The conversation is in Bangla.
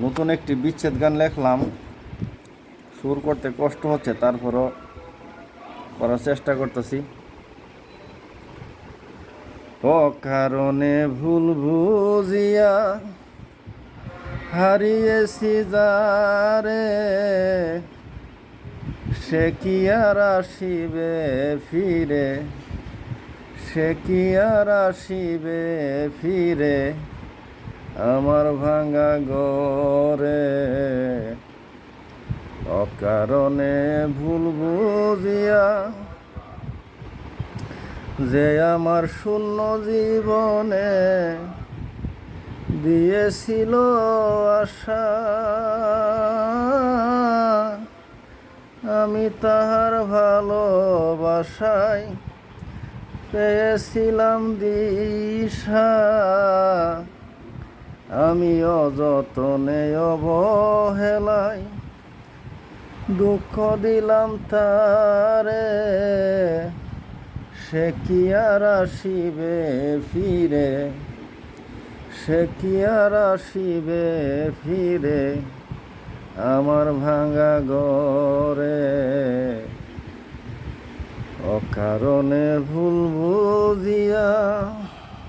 নতুন একটি বিচ্ছেদ গান লেখলাম। সুর করতে কষ্ট হচ্ছে, তারপরও করার চেষ্টা করতেছি। অকারণে ভুল বুঝিয়া হারিয়েছি যারে, সে কি আর আসিবে ফিরে, সে কি আর আসিবে ফিরে আমার ভাঙা ঘরে। অকারণে ভুল বুঝিয়া যে আমার শূন্য জীবনে দিয়েছিল আশা, আমি তাহার ভালোবাসায় পেয়েছিলাম দিশা। আমি অযতনে অবহেলায় দুঃখ দিলাম তারে, সে কি আর আসিবে ফিরে, সে কি আর আসিবে ফিরে আমার ভাঙা ঘরে। অকারণে ভুল বুঝিয়া